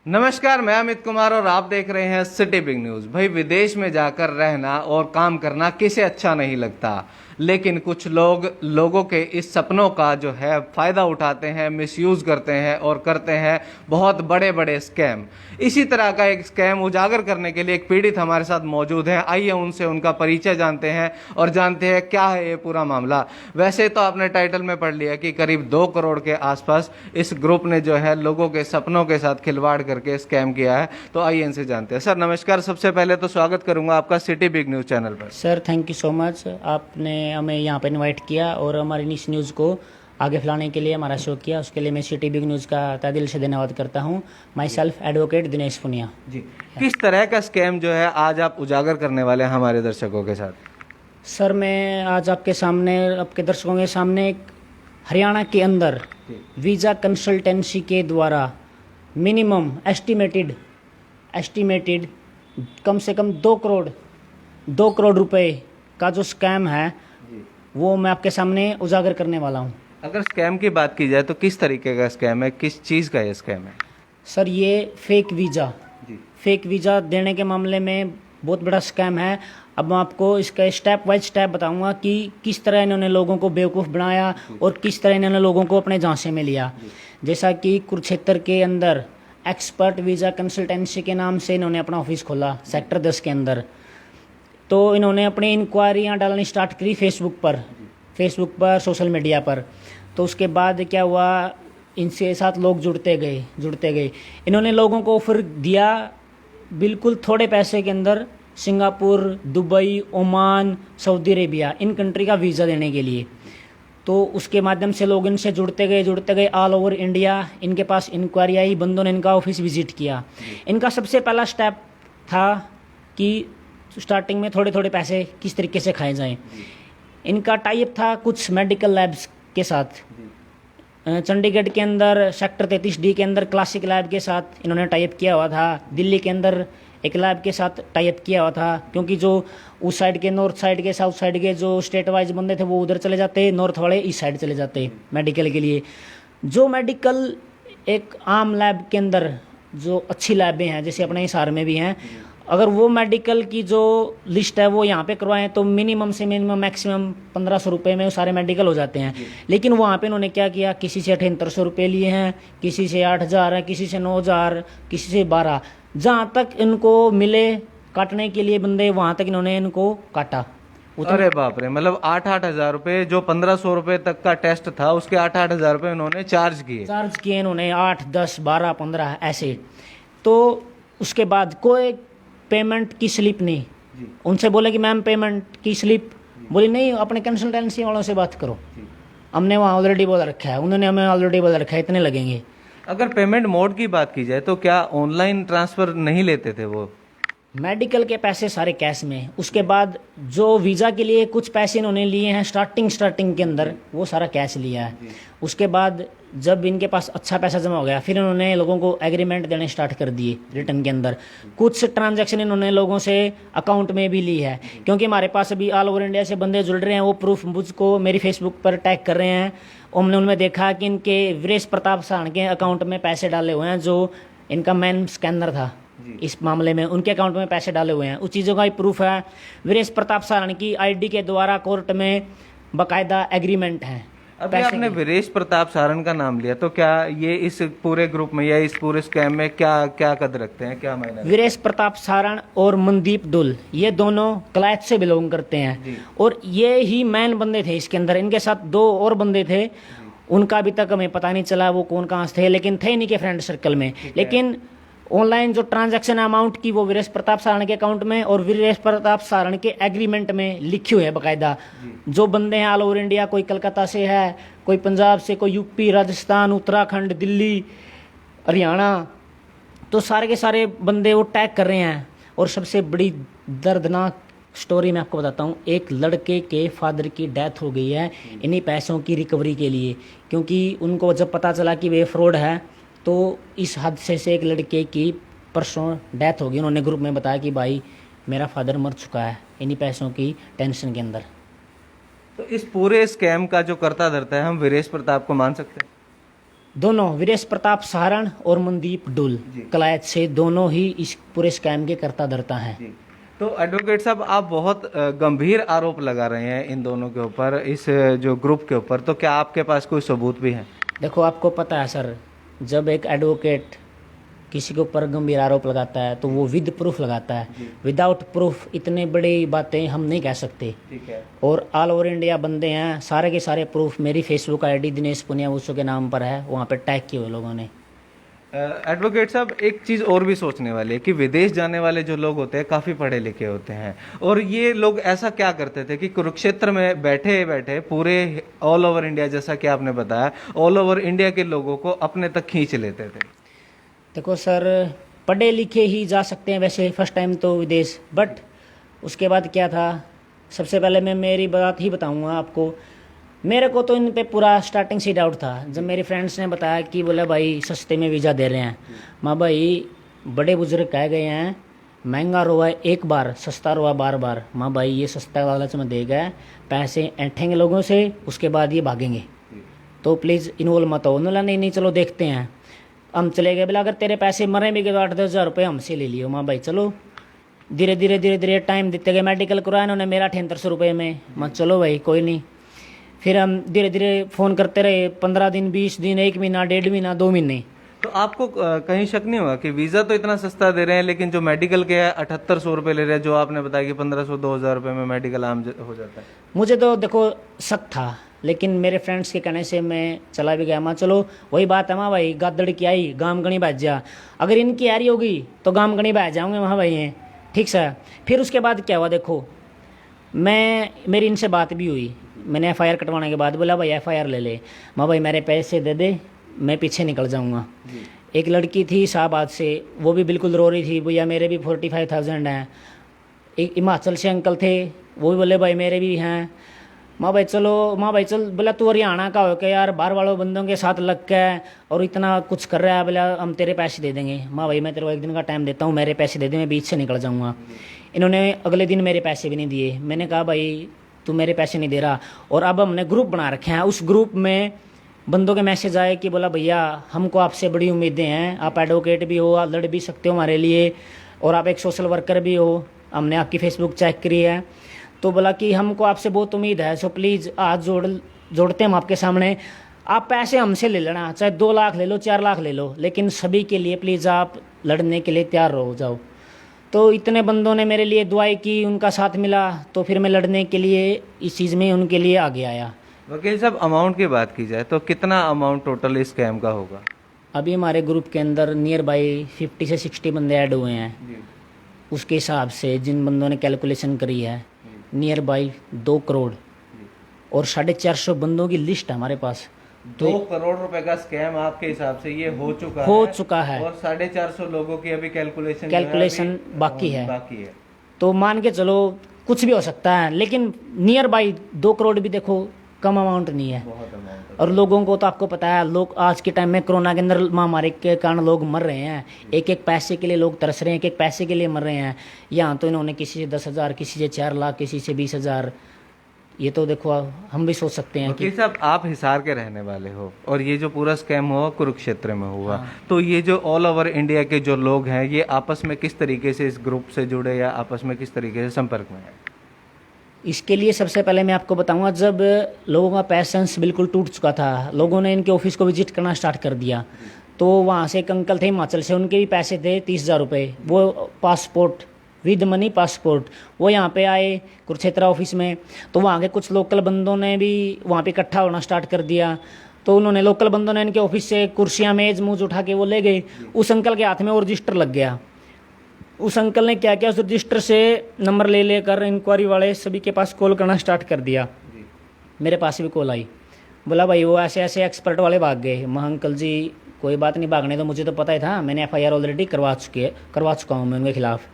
नमस्कार, मैं अमित कुमार और आप देख रहे हैं सिटी बिग न्यूज़। भाई, विदेश में जाकर रहना और काम करना किसे अच्छा नहीं लगता, लेकिन कुछ लोग लोगों के इस सपनों का जो है फ़ायदा उठाते हैं, मिसयूज़ करते हैं और करते हैं बहुत बड़े बड़े स्कैम। इसी तरह का एक स्कैम उजागर करने के लिए एक पीड़ित हमारे साथ मौजूद हैं। आइए उनसे उनका परिचय जानते हैं और जानते हैं क्या है ये पूरा मामला। वैसे तो आपने टाइटल में पढ़ लिया कि करीब 2 करोड़ के आसपास इस ग्रुप ने जो है लोगों के सपनों के साथ खिलवाड़ करके स्कैम किया है। तो आइए इनसे जानते हैं। सर नमस्कार, सबसे पहले तो स्वागत करूंगा आपका सिटी बिग न्यूज़ चैनल पर। Sir thank you so much, आपने हमें यहाँ पर इनवाइट किया और हमारी इस न्यूज़ को आगे फैलाने के लिए हमारा शो किया। उसके लिए मैं सिटी बिग न्यूज़ का तहे दिल से धन्यवाद करता हूँ। Myself advocate Dinesh Punia ji, किस तरह का स्कैम जो है आज आप उजागर करने वाले हैं हमारे दर्शकों के साथ? सर मैं आज आपके सामने, आपके दर्शकों के सामने एक हरियाणा के अंदर वीज़ा कंसल्टेंसी के द्वारा मिनिमम एस्टिमेटेड कम से कम 2 करोड़ रुपए का जो स्कैम है वो मैं आपके सामने उजागर करने वाला हूँ। अगर स्कैम की बात की जाए तो किस तरीके का स्कैम है, किस चीज़ का ये स्कैम है? सर ये फेक वीज़ा देने के मामले में बहुत बड़ा स्कैम है। अब मैं आपको इसका स्टेप बाय स्टेप बताऊंगा कि किस तरह इन्होंने लोगों को बेवकूफ़ बनाया और किस तरह इन्होंने लोगों को अपने झांसे में लिया। जैसा कि कुरुक्षेत्र के अंदर एक्सपर्ट वीज़ा कंसल्टेंसी के नाम से इन्होंने अपना ऑफिस खोला सेक्टर 10 के अंदर। तो इन्होंने अपनी इंक्वायरियाँ डालनी स्टार्ट करी फेसबुक पर सोशल मीडिया पर। तो उसके बाद क्या हुआ, इनसे साथ लोग जुड़ते गए। इन्होंने लोगों को ऑफर दिया बिल्कुल थोड़े पैसे के अंदर Singapore, Dubai, Oman, Saudi Arabia, in country का वीज़ा देने के लिए। तो उसके माध्यम से लोग इनसे जुड़ते गए ऑल ओवर इंडिया। इनके पास इंक्वायरी आई, बंदों ने इनका ऑफिस विजिट किया। इनका सबसे पहला स्टेप था कि स्टार्टिंग में थोड़े थोड़े पैसे किस तरीके से खाए जाएं। इनका टाइप था कुछ मेडिकल लैब्स के साथ। चंडीगढ़ के अंदर सेक्टर 33D के अंदर क्लासिक लैब के साथ इन्होंने टाइप किया हुआ था। दिल्ली के अंदर एक लैब के साथ टाइप किया हुआ था, क्योंकि जो उस साइड के, नॉर्थ साइड के, साउथ साइड के जो स्टेट वाइज बंदे थे वो उधर चले जाते, नॉर्थ वाले इस साइड चले जाते मेडिकल के लिए। जो मेडिकल एक आम लैब के अंदर जो अच्छी लैबें हैं, जैसे अपने हिसार में भी हैं, अगर वो मेडिकल की जो लिस्ट है वो यहाँ पे करवाएं तो मिनिमम से मिनिमम मैक्सिमम 1500 रुपये में वो सारे मेडिकल हो जाते हैं। लेकिन वहाँ पे उन्होंने क्या किया, किसी से 7800 रुपये लिए हैं, किसी से 8000 है, किसी से 9000, किसी से 12। जहाँ तक इनको मिले काटने के लिए बंदे, वहाँ तक इन्होंने इनको काटा। अरे बाप रे, मतलब 8-8 हज़ार रुपये, जो 1500 रुपये तक का टेस्ट था उसके 8-8 हज़ार रुपये उन्होंने चार्ज किए इन्होंने 8, 10, 12, 15 ऐसे। तो उसके बाद कोई पेमेंट की स्लिप नहीं। उनसे बोले कि मैम पेमेंट की स्लिप, बोली नहीं अपने कंसल्टेंसी वालों से बात करो, हमने वहाँ ऑलरेडी बोल रखा है, उन्होंने हमें ऑलरेडी बोल रखा है इतने लगेंगे। अगर पेमेंट मोड की बात की जाए तो क्या ऑनलाइन ट्रांसफ़र नहीं लेते थे वो? मेडिकल के पैसे सारे कैश में। उसके बाद जो वीज़ा के लिए कुछ पैसे इन्होंने लिए हैं स्टार्टिंग के अंदर, वो सारा कैश लिया है। उसके बाद जब इनके पास अच्छा पैसा जमा हो गया, फिर इन्होंने लोगों को एग्रीमेंट देने स्टार्ट कर दिए रिटर्न के अंदर। कुछ ट्रांजैक्शन इन्होंने लोगों से अकाउंट में भी ली है, क्योंकि हमारे पास अभी ऑल ओवर इंडिया से बंदे जुड़ रहे हैं। वो प्रूफ मुझको मेरी फेसबुक पर टैग कर रहे हैं। हमने उनमें देखा कि इनके वीरेश प्रताप सारण के अकाउंट में पैसे डाले हुए हैं, जो इनका मेन स्कैनर था इस मामले में, उनके अकाउंट में पैसे डाले हुए हैं। उस चीज़ों का ही प्रूफ है। वीरेश प्रताप सारण की आईडी के द्वारा कोर्ट में बाकायदा एग्रीमेंट है। अभी आपने वीरेश प्रताप सारण का नाम लिया, तो क्या ये इस पूरे ग्रुप में या इस पूरे स्कैम में क्या क्या कद रखते हैं, क्या मायने? वीरेश प्रताप सारण और मनदीप दुल, ये दोनों क्लाइट से बिलोंग करते हैं और ये ही मेन बंदे थे इसके अंदर। इनके साथ 2 और बंदे थे, उनका अभी तक हमें पता नहीं चला वो कौन कहाँ से थे, लेकिन थे इन्हीं के फ्रेंड सर्कल में। लेकिन ऑनलाइन जो ट्रांजैक्शन अमाउंट की वो वीरेश प्रताप सारण के अकाउंट में और वीरेश प्रताप सारण के एग्रीमेंट में लिखी हुई है बाकायदा। जो बंदे हैं ऑल ओवर इंडिया, कोई कलकत्ता से है, कोई पंजाब से, कोई यूपी, राजस्थान, उत्तराखंड, दिल्ली, हरियाणा, तो सारे के सारे बंदे वो टैग कर रहे हैं। और सबसे बड़ी दर्दनाक स्टोरी मैं आपको बताता हूँ। एक लड़के के फादर की डेथ हो गई है इन्हीं पैसों की रिकवरी के लिए, क्योंकि उनको जब पता चला कि वे फ्रॉड है तो इस हादसे से एक लड़के की परसों डेथ होगी। उन्होंने ग्रुप में बताया कि भाई मेरा फादर मर चुका है इन्हीं पैसों की टेंशन के अंदर। तो इस पूरे स्कैम का जो करता धरता है, हम वीरेश प्रताप को मान सकते हैं? दोनों विदेश प्रताप सहारण और मनदीप डुल कलायत से दोनों ही इस पूरे स्कैम के करता धरता हैं। तो एडवोकेट साहब, आप बहुत गंभीर आरोप लगा रहे हैं इन दोनों के ऊपर, इस जो ग्रुप के ऊपर, तो क्या आपके पास कोई सबूत भी है? देखो, आपको पता है सर, जब एक एडवोकेट किसी के ऊपर गंभीर आरोप लगाता है तो वो विद प्रूफ लगाता है। विदाउट प्रूफ इतने बड़ी बातें हम नहीं कह सकते। ठीक है। और ऑल ओवर इंडिया बंदे हैं, सारे के सारे प्रूफ मेरी फेसबुक आईडी दिनेश पुनिया वुसो के नाम पर है, वहाँ पे टैग किए हुए लोगों ने। एडवोकेट साहब, एक चीज़ और भी सोचने वाली है कि विदेश जाने वाले जो लोग होते हैं काफ़ी पढ़े लिखे होते हैं, और ये लोग ऐसा क्या करते थे कि कुरुक्षेत्र में बैठे बैठे पूरे ऑल ओवर इंडिया, जैसा कि आपने बताया, ऑल ओवर इंडिया के लोगों को अपने तक खींच लेते थे। देखो सर, पढ़े लिखे ही जा सकते हैं वैसे फर्स्ट टाइम तो विदेश, बट उसके बाद क्या था, सबसे पहले मैं मेरी बात ही बताऊंगा आपको। मेरे को तो इन पे पूरा स्टार्टिंग से डाउट था। जब मेरे फ्रेंड्स ने बताया कि बोले भाई सस्ते में वीज़ा दे रहे हैं, माँ भाई बड़े बुजुर्ग कह गए हैं महंगा रोआ एक बार, सस्ता रोआ बार बार। माँ भाई ये सस्ता लालच में देगा, पैसे ऐंठेंगे लोगों से, उसके बाद ये भागेंगे, तो प्लीज़ इन्वॉल्व मत हो। उन्होंने नहीं चलो देखते हैं। हम चले गए, बोला अगर तेरे पैसे मरे भी गए तो 8-10 हज़ार रुपये हमसे ले लियो। माँ भाई चलो, धीरे धीरे टाइम देते गए। मेडिकल करवाया इन्होंने मेरा 7800 रुपये में। मैं चलो भाई कोई नहीं। फिर हम धीरे धीरे फ़ोन करते रहे, 15 दिन, 20 दिन, 1 महीना, 1.5 महीना, 2 महीने। तो आपको कहीं शक नहीं हुआ कि वीज़ा तो इतना सस्ता दे रहे हैं, लेकिन जो मेडिकल के है 7800 रुपये ले रहे हैं, जो आपने बताया कि 1500-2000 रुपये में मेडिकल आम हो जाता है? मुझे तो देखो शक था, लेकिन मेरे फ्रेंड्स के कहने से मैं चला भी गया। माँ चलो वही बात है, माँ भाई गादड़ की आई गाम गणी बैठ जा, अगर इनकी आ रही होगी तो गाम गणी बैठ जाऊँगे वहाँ भाई हैं, ठीक सर। फिर उसके बाद क्या हुआ, देखो मेरी इनसे बात भी हुई। मैंने FIR कटवाने के बाद बोला भाई FIR ले ले, माँ भाई मेरे पैसे दे दे, मैं पीछे निकल जाऊँगा। एक लड़की थी शाहबाद से, वो भी बिल्कुल रो रही थी, भैया मेरे भी 45,000 हैं। एक हिमाचल से अंकल थे, वो भी बोले भाई मेरे भी हैं। माँ भाई चलो, माँ भाई चल, बोला तू हरियाणा का हो के यार बाहर वालों बंदों के साथ लग के और इतना कुछ कर रहा है, बोला हम तेरे पैसे दे देंगे। माँ भाई मैं तेरे को 1 दिन का टाइम देता हूँ, मेरे पैसे दे दे, मैं बीच से निकल जाऊँगा। इन्होंने अगले दिन मेरे पैसे भी नहीं दिए। मैंने कहा भाई तू मेरे पैसे नहीं दे रहा, और अब हमने ग्रुप बना रखे हैं। उस ग्रुप में बंदों के मैसेज आए कि बोला भैया हमको आपसे बड़ी उम्मीदें हैं, आप एडवोकेट भी हो, आप लड़ भी सकते हो हमारे लिए, और आप एक सोशल वर्कर भी हो, हमने आपकी फेसबुक चेक करी है, तो बोला कि हमको आपसे बहुत उम्मीद है, सो प्लीज़ हाथ जोड़ते हैं हम आपके सामने, आप पैसे हमसे ले लेना, चाहे 2 लाख ले लो, 4 लाख ले लो, लेकिन सभी के लिए प्लीज़ आप लड़ने के लिए तैयार हो जाओ। तो इतने बंदों ने मेरे लिए दुआई की, उनका साथ मिला, तो फिर मैं लड़ने के लिए इस चीज़ में उनके लिए आगे आया। वकील साहब, अमाउंट की बात की जाए तो कितना अमाउंट टोटल इस स्कैम का होगा? अभी हमारे ग्रुप के अंदर नियर बाई 50 से 60 बंदे ऐड हुए हैं। उसके हिसाब से जिन बंदों ने कैलकुलेशन करी है, नियर बाई 2 करोड़, और 450 बंदों की लिस्ट है हमारे पास। 2 करोड़ रुपए का स्कैम आपके हिसाब से ये हो चुका है, और 450 लोगों की अभी कैलकुलेशन बाकी है। तो मान के चलो कुछ भी हो सकता है, लेकिन नियर बाई 2 करोड़ भी देखो कम अमाउंट नहीं है। बहुत अमाउंट। और लोगों को तो आपको पता है, लोग आज के टाइम में कोरोना के अंदर महामारी के कारण लोग मर रहे हैं, एक एक पैसे के लिए लोग तरस रहे हैं, एक एक पैसे के लिए मर रहे हैं। यहाँ तो इन्होंने किसी से 10,000, किसी से 4 लाख, किसी से 20,000, ये तो देखो हम भी सोच सकते हैं कि साहब आप हिसार के रहने वाले हो, और ये जो पूरा स्कैम हुआ कुरुक्षेत्र में हुआ, तो ये जो ऑल ओवर इंडिया के जो लोग हैं, ये आपस में किस तरीके से इस ग्रुप से जुड़े, या आपस में किस तरीके से संपर्क में है? इसके लिए सबसे पहले मैं आपको बताऊंगा, जब लोगों का पैसेंस बिल्कुल टूट चुका था, लोगों ने इनके ऑफिस को विजिट करना स्टार्ट कर दिया, तो वहाँ से एक अंकल थे हिमाचल से, उनके भी पैसे थे 30,000 रुपये, वो पासपोर्ट विद मनी पासपोर्ट, वो यहाँ पे आए कुरुक्षेत्र ऑफिस में। तो वहाँ के कुछ लोकल बंदों ने भी वहाँ पे इकट्ठा होना स्टार्ट कर दिया, तो उन्होंने लोकल बंदों ने इनके ऑफिस से कुर्सियाँ मेज मूज उठा के वो ले गए। उस अंकल के हाथ में वो रजिस्टर लग गया। उस अंकल ने क्या किया, उस रजिस्टर से नंबर ले लेकर इंक्वायरी वाले सभी के पास कॉल करना स्टार्ट कर दिया। मेरे पास भी कॉल आई, बोला भाई वो ऐसे ऐसे एक्सपर्ट वाले भाग गए। मैं अंकल जी कोई बात नहीं, भागने तो मुझे तो पता ही था, मैंने FIR ऑलरेडी करवा चुका हूँ मैं उनके खिलाफ।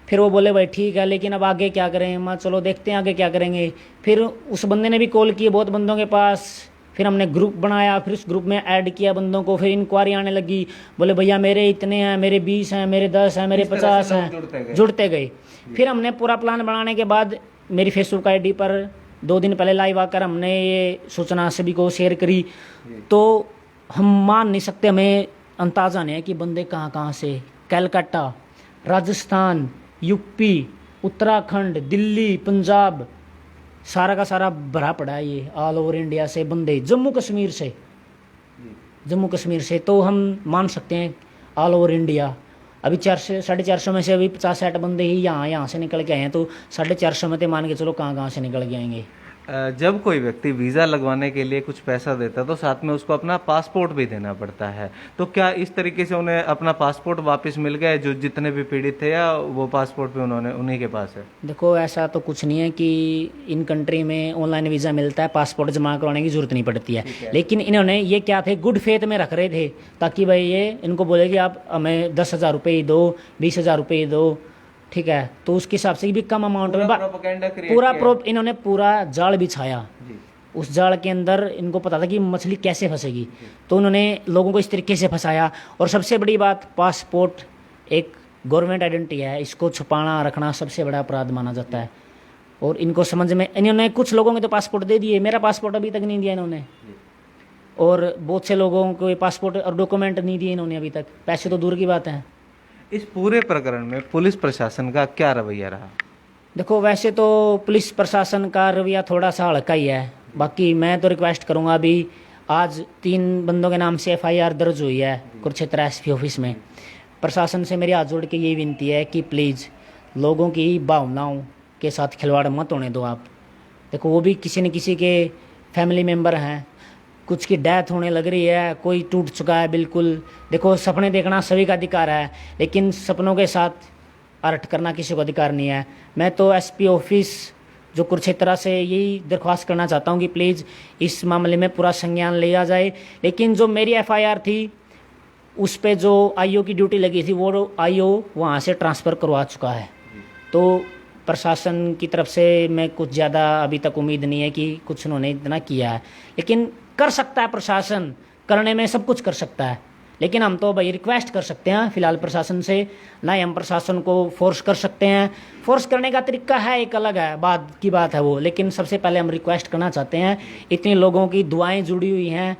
फिर वो बोले भाई ठीक है, लेकिन अब आगे क्या करें? मैं चलो देखते हैं आगे क्या करेंगे। फिर उस बंदे ने भी कॉल किए बहुत बंदों के पास, फिर हमने ग्रुप बनाया, फिर उस ग्रुप में ऐड किया बंदों को, फिर इंक्वायरी आने लगी, बोले भैया मेरे इतने हैं, मेरे 20 हैं, मेरे 10 हैं, मेरे 50 हैं, जुड़ते गए। फिर हमने पूरा प्लान बनाने के बाद मेरी फेसबुक ID पर 2 दिन पहले लाइव आकर हमने ये सूचना सभी को शेयर करी, तो हम मान नहीं सकते, हमें अंदाजा नहीं है कि बंदे कहाँ कहाँ से, कलकत्ता, राजस्थान, यूपी, उत्तराखंड, दिल्ली, पंजाब, सारा का सारा भरा पड़ा है ये ऑल ओवर इंडिया से बंदे, जम्मू कश्मीर से, जम्मू कश्मीर से। तो हम मान सकते हैं ऑल ओवर इंडिया। अभी 400 450 में से अभी 50-60 बंदे ही यहाँ से निकल के आए हैं, तो 450 में तो मान के चलो कहाँ कहाँ से निकल के आएंगे। जब कोई व्यक्ति वीज़ा लगवाने के लिए कुछ पैसा देता है तो साथ में उसको अपना पासपोर्ट भी देना पड़ता है, तो क्या इस तरीके से उन्हें अपना पासपोर्ट वापस मिल गया जो जितने भी पीड़ित थे, या वो पासपोर्ट भी उन्हीं के पास है? देखो ऐसा तो कुछ नहीं है कि इन कंट्री में ऑनलाइन वीज़ा मिलता है, पासपोर्ट जमा करवाने की जरूरत नहीं पड़ती है। लेकिन इन्होंने ये क्या थे, गुड फेथ में रख रहे थे, ताकि भाई ये इनको बोले कि आप हमें 10,000 रुपये ही दो, 20,000 रुपये ही दो, ठीक है। तो उसके हिसाब से भी कम अमाउंट में इन्होंने पूरा जाल बिछाया। उस जाल के अंदर इनको पता था कि मछली कैसे फंसेगी, तो उन्होंने लोगों को इस तरीके से फंसाया। और सबसे बड़ी बात, पासपोर्ट एक गवर्नमेंट आइडेंटिटी है, इसको छुपाना रखना सबसे बड़ा अपराध माना जाता है। और इनको समझ में, इन्होंने कुछ लोगों के तो पासपोर्ट दे दिए, मेरा पासपोर्ट अभी तक नहीं दिया इन्होंने, और बहुत से लोगों को पासपोर्ट और डॉक्यूमेंट नहीं दिए इन्होंने अभी तक, पैसे तो दूर की बात है। इस पूरे प्रकरण में पुलिस प्रशासन का क्या रवैया रहा? देखो वैसे तो पुलिस प्रशासन का रवैया थोड़ा सा हल्का ही है। बाकी मैं तो रिक्वेस्ट करूंगा, अभी आज 3 बंदों के नाम से एफआईआर दर्ज हुई है कुरुक्षेत्र एसपी ऑफिस में। प्रशासन से मेरी हाथ जोड़ के यही विनती है कि प्लीज़ लोगों की भावनाओं के साथ खिलवाड़ मत होने दो आप। देखो वो भी किसी न किसी के फैमिली मेम्बर हैं, कुछ की डेथ होने लग रही है, कोई टूट चुका है बिल्कुल। देखो सपने देखना सभी का अधिकार है, लेकिन सपनों के साथ अर्ट करना किसी को अधिकार नहीं है। मैं तो एसपी ऑफिस जो कुरुक्षेत्र से यही दरख्वास्त करना चाहता हूँ कि प्लीज़ इस मामले में पूरा संज्ञान लिया जाए। लेकिन जो मेरी एफआईआर थी उस पे जो आईओ की ड्यूटी लगी थी, वो आईओ वहाँ से ट्रांसफ़र करवा चुका है। तो प्रशासन की तरफ से मैं कुछ ज़्यादा अभी तक उम्मीद नहीं है कि कुछ उन्होंने इतना किया है, लेकिन कर सकता है प्रशासन, करने में सब कुछ कर सकता है। लेकिन हम तो भाई रिक्वेस्ट कर सकते हैं फिलहाल प्रशासन से, ना ही हम प्रशासन को फोर्स कर सकते हैं। फोर्स करने का तरीका है एक अलग है, बात की बात है वो, लेकिन सबसे पहले हम रिक्वेस्ट करना चाहते हैं। इतने लोगों की दुआएं जुड़ी हुई हैं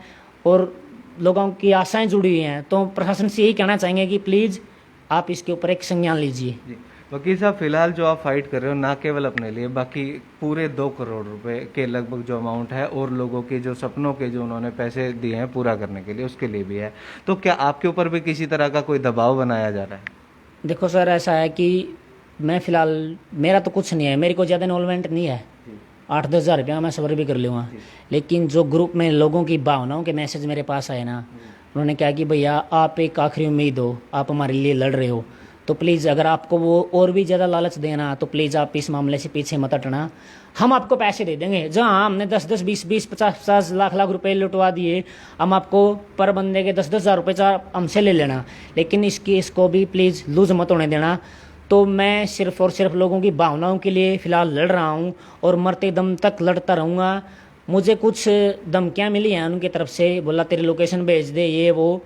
और लोगों की आशाएं जुड़ी हुई हैं, तो प्रशासन से यही कहना चाहेंगे कि प्लीज़ आप इसके ऊपर एक संज्ञान लीजिए। वकील साहब, फिलहाल जो आप फाइट कर रहे हो ना केवल अपने लिए, बाकी पूरे 2 करोड़ रुपए के लगभग जो अमाउंट है और लोगों के जो सपनों के जो उन्होंने पैसे दिए हैं पूरा करने के लिए, उसके लिए भी है, तो क्या आपके ऊपर भी किसी तरह का कोई दबाव बनाया जा रहा है? देखो सर, ऐसा है कि मैं फ़िलहाल, मेरा तो कुछ नहीं है, मेरे को ज़्यादा इन्वॉल्वमेंट नहीं है, 8-10 हज़ार रुपया मैं सबर भी कर लूँगा। लेकिन जो ग्रुप में लोगों की भावनाओं के मैसेज मेरे पास आए ना, उन्होंने कहा कि भैया आप एक आखिरी उम्मीद हो, आप हमारे लिए लड़ रहे हो, तो प्लीज़ अगर आपको वो और भी ज़्यादा लालच देना तो प्लीज़ आप इस मामले से पीछे मत हटना। हम आपको पैसे दे देंगे, जहाँ हमने 10-10, 20-20, 50-50 लाख रुपए लुटवा दिए, हम आपको पर बंदे के 10-10 हज़ार रुपये हमसे ले लेना, लेकिन इस केस को भी प्लीज़ लूज मत होने देना। तो मैं सिर्फ़ और सिर्फ लोगों की भावनाओं के लिए फ़िलहाल लड़ रहा हूँ और मरते दम तक लड़ता रहूँगा। मुझे कुछ धमकियाँ मिली हैं उनकी तरफ से, बोला तेरी लोकेशन भेज दे, ये वो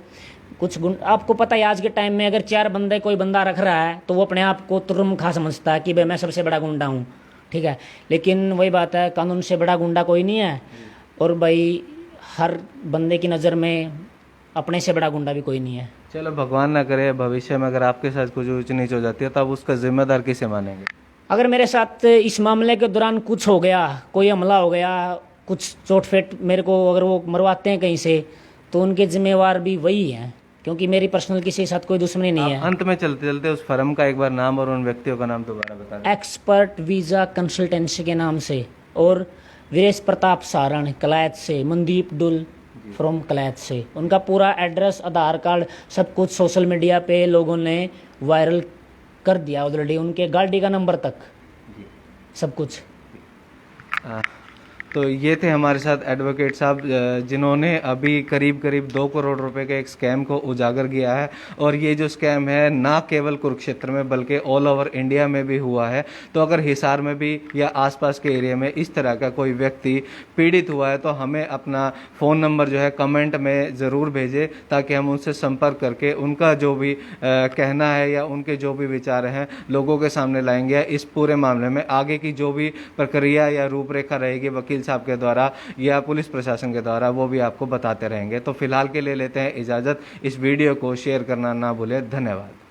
कुछ आपको पता है आज के टाइम में अगर 4 बंदे कोई बंदा रख रहा है तो वो अपने आप को तुर्मखा समझता है कि भाई मैं सबसे बड़ा गुंडा हूँ, ठीक है। लेकिन वही बात है, कानून से बड़ा गुंडा कोई नहीं है, और भाई हर बंदे की नज़र में अपने से बड़ा गुंडा भी कोई नहीं है। चलो भगवान ना करे भविष्य में अगर आपके साथ कुछ ऊंच नीच हो जाती है तब उसका जिम्मेदार किसे मानेंगे? अगर मेरे साथ इस मामले के दौरान कुछ हो गया, कोई हमला हो गया, कुछ चोट-फेट मेरे को अगर वो मरवाते हैं कहीं से, तो उनके जिम्मेवार भी वही हैं, क्योंकि मेरी पर्सनल किसी के साथ कोई दुश्मनी नहीं है। अंत में चलते चलते उस फर्म का एक बार नाम और उन व्यक्तियों का नाम दोबारा बता दें। एक्सपर्ट वीज़ा कंसल्टेंसी के नाम से, और वीरेश प्रताप सारण कलैत से, मनदीप डुल फ्रॉम कलैत से। उनका पूरा एड्रेस, आधार कार्ड, सब कुछ सोशल मीडिया पे लोगों ने वायरल कर दिया ऑलरेडी, उनके गाड़ी का नंबर तक, सब कुछ। तो ये थे हमारे साथ एडवोकेट साहब जिन्होंने अभी करीब करीब 2 करोड़ रुपए के एक स्कैम को उजागर किया है, और ये जो स्कैम है ना केवल कुरुक्षेत्र में बल्कि ऑल ओवर इंडिया में भी हुआ है। तो अगर हिसार में भी या आसपास के एरिया में इस तरह का कोई व्यक्ति पीड़ित हुआ है तो हमें अपना फ़ोन नंबर जो है कमेंट में ज़रूर भेजें, ताकि हम उनसे संपर्क करके उनका जो भी कहना है या उनके जो भी विचार हैं लोगों के सामने लाएंगे। इस पूरे मामले में आगे की जो भी प्रक्रिया या रूपरेखा रहेगी वकील वकील साहब के द्वारा या पुलिस प्रशासन के द्वारा, वो भी आपको बताते रहेंगे। तो फिलहाल के लिए लेते हैं इजाज़त। इस वीडियो को शेयर करना ना भूलें। धन्यवाद।